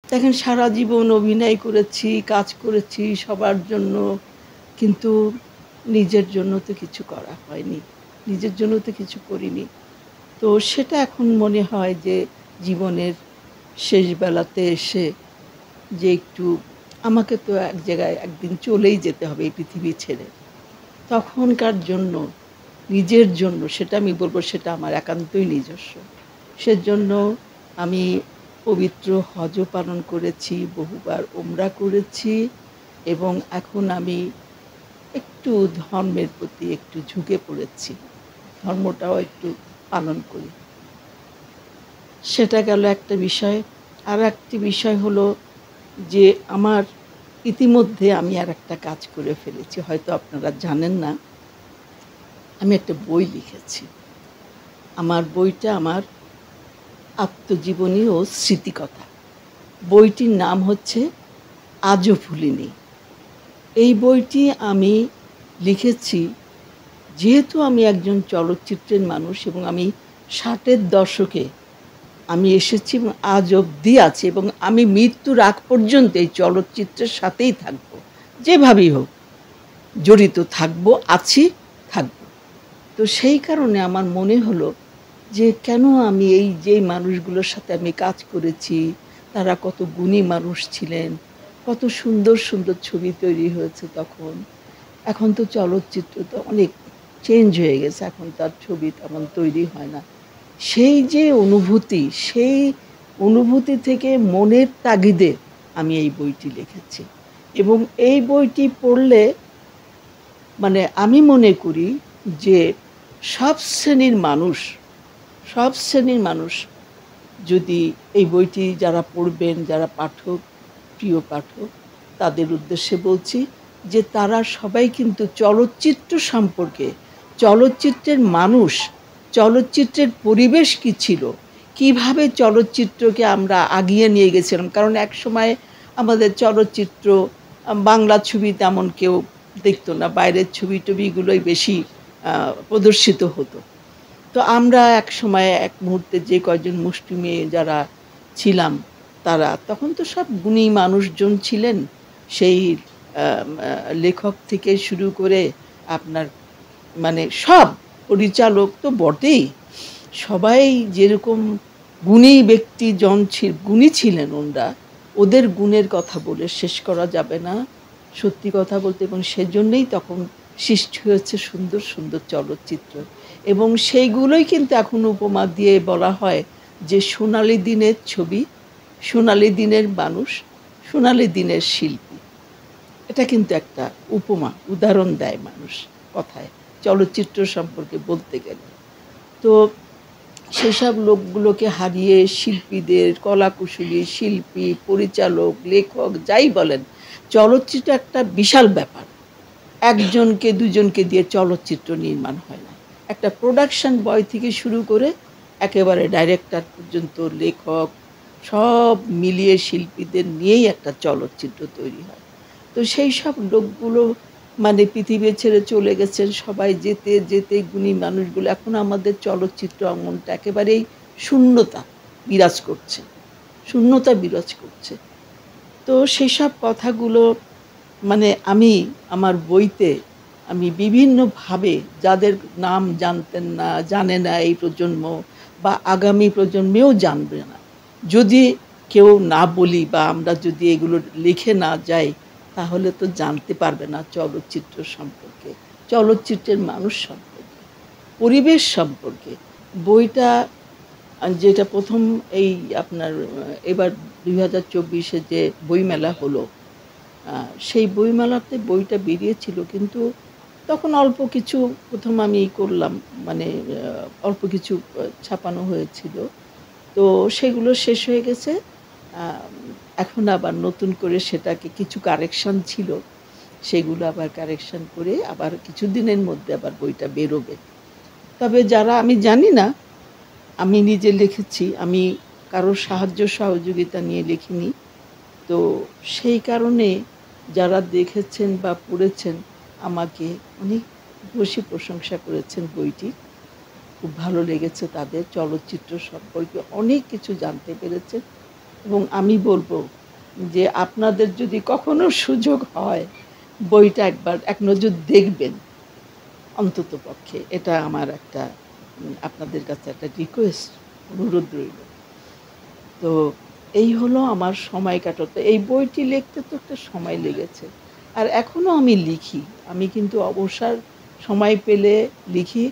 দেখেন সারা জীবন অভিনয় করেছি, কাজ করেছি সবার জন্য। কিন্তু নিজের জন্য তো কিছু করা হয়নি। নিজের জন্য তো কিছু করিনি। তো সেটা এখন মনে হয় যে জীবনের শেষ বেলাতে এসে যে একটু আমাকে তো এক জায়গায় একদিন চলেই যেতে হবে এই পৃথিবী ছেড়ে। তখনকার জন্য, নিজের জন্য সেটা আমি বলব সেটা আমার একান্তই নিজস্ব। সেজন্য আমি পবিত্র হজও পালন করেছি, বহুবার উমরা করেছি এবং এখন আমি একটু ধর্মের প্রতি একটু ঝুঁকে পড়েছি। ধর্মটাও একটু পালন করি। সেটা গেল একটা বিষয়। আরেকটি বিষয় হলো যে আমার ইতিমধ্যে আমি আরেকটা কাজ করে ফেলেছি। হয়তো আপনারা জানেন না। আমি একটা বই লিখেছি। আমার বইটা আমার আত্মজীবনী ও স্মৃতিকথা। বইটির নাম হচ্ছে আজও ভুলিনি। এই বইটি আমি লিখেছি যেহেতু আমি একজন চলচ্চিত্রের মানুষ এবং আমি ৬০-এর দশকে আমি এসেছি এবং আজ অবধি আছি এবং আমি মৃত্যুর আগ পর্যন্ত এই চলচ্চিত্রের সাথেই থাকবো। যেভাবেই হোক জড়িত থাকবো, আছি, থাকবো। তো সেই কারণে আমার মনে হলো যে কেন আমি এই যে মানুষগুলোর সাথে আমি কাজ করেছি, তারা কত গুণী মানুষ ছিলেন, কত সুন্দর সুন্দর ছবি তৈরি হয়েছে তখন। এখন তো চলচ্চিত্র তো অনেক চেঞ্জ হয়ে গেছে, এখন তার ছবি তেমন তৈরি হয় না। সেই যে অনুভূতি, সেই অনুভূতি থেকে মনের তাগিদে আমি এই বইটি লিখেছি এবং এই বইটি পড়লে মানে আমি মনে করি যে সব শ্রেণীর মানুষ, সব শ্রেণীর মানুষ যদি এই বইটি যারা পড়বেন, যারা পাঠক, প্রিয় পাঠক, তাদের উদ্দেশ্যে বলছি যে তারা সবাই কিন্তু চলচ্চিত্র সম্পর্কে, চলচ্চিত্রের মানুষ, চলচ্চিত্রের পরিবেশ কী ছিল, কীভাবে চলচ্চিত্রকে আমরা আগিয়ে নিয়ে গেছিলাম। কারণ একসময় আমাদের চলচ্চিত্র বাংলা ছবি তেমন কেউ দেখত না, বাইরের ছবি-টবিগুলোই বেশি প্রদর্শিত হতো। তো আমরা একসময় এক মুহূর্তে যে কয়জন মুষ্টি মেয়ে যারা ছিলাম তারা তখন তো সব গুণী মানুষজন ছিলেন। সেই লেখক থেকে শুরু করে আপনার মানে সব পরিচালক তো বটেই। সবাই যেরকম গুণী ব্যক্তিজন গুণী ছিলেন ওনরা, ওদের গুণের কথা বলে শেষ করা যাবে না সত্যি কথা বলতে। এবং সেজন্যই তখন সৃষ্টি হয়েছে সুন্দর সুন্দর চলচ্চিত্র এবং সেইগুলোই কিন্তু এখন উপমা দিয়ে বলা হয় যে সোনালি দিনের ছবি, সোনালি দিনের মানুষ, সোনালি দিনের শিল্পী। এটা কিন্তু একটা উপমা, উদাহরণ দেয় মানুষ কথায় চলচ্চিত্র সম্পর্কে বলতে গেলে। তো সেসব লোকগুলোকে হারিয়ে শিল্পীদের, কলাকুশলী, শিল্পী, পরিচালক, লেখক যাই বলেন, চলচ্চিত্র একটা বিশাল ব্যাপার। একজনকে দুজনকে দিয়ে চলচ্চিত্র নির্মাণ হয় না। একটা প্রোডাকশন বয় থেকে শুরু করে একেবারে ডাইরেক্টর পর্যন্ত, লেখক সব মিলিয়ে শিল্পীদের নিয়েই একটা চলচ্চিত্র তৈরি হয়। তো সেই সব লোকগুলো মানে পৃথিবী ছেড়ে চলে গেছেন সবাই যেতে যেতে গুণী মানুষগুলো। এখন আমাদের চলচ্চিত্র অঙ্গনটা একেবারেই শূন্যতা বিরাজ করছে, শূন্যতা বিরাজ করছে। তো সেসব কথাগুলো মানে আমি আমার বইতে আমি বিভিন্নভাবে যাদের নাম জানতেন না, জানে না এই প্রজন্ম বা আগামী প্রজন্মেও জানবে না, যদি কেউ না বলি বা আমরা যদি এগুলো লিখে না যাই তাহলে তো জানতে পারবে না চলচ্চিত্র সম্পর্কে, চলচ্চিত্রের মানুষ সম্পর্কে, পরিবেশ সম্পর্কে। বইটা যেটা প্রথম এই আপনার এবার ২০২৪-এ যে বইমেলা হলো, সেই বইমেলাতে বইটা বেরিয়েছিল কিন্তু তখন অল্প কিছু প্রথম আমি করলাম মানে অল্প কিছু ছাপানো হয়েছিল। তো সেগুলো শেষ হয়ে গেছে। এখন আবার নতুন করে সেটাকে কিছু কারেকশন ছিল, সেগুলো আবার কারেকশন করে আবার কিছুদিনের মধ্যে আবার বইটা বেরোবে। তবে যারা আমি জানি না, আমি নিজে লিখেছি, আমি কারোর সাহায্য সহযোগিতা নিয়ে লিখিনি। তো সেই কারণে যারা দেখেছেন বা পড়েছেন আমাকে অনেক বেশি প্রশংসা করেছেন বইটি। খুব ভালো লেগেছে তাদের, চলচ্চিত্র সম্পর্কে অনেক কিছু জানতে পেরেছেন এবং আমি বলবো যে আপনাদের যদি কখনো সুযোগ হয় বইটা একবার এক নজর দেখবেন অন্ততপক্ষে। এটা আমার একটা আপনাদের কাছে একটা রিকোয়েস্ট, অনুরোধ রইল। তো এই হলো আমার সময় কাটাতে। এই বইটি লিখতে তো একটা সময় লেগেছে। আর এখনো আমি লিখি। আমি কিন্তু অবসর সময় পেলে লিখি।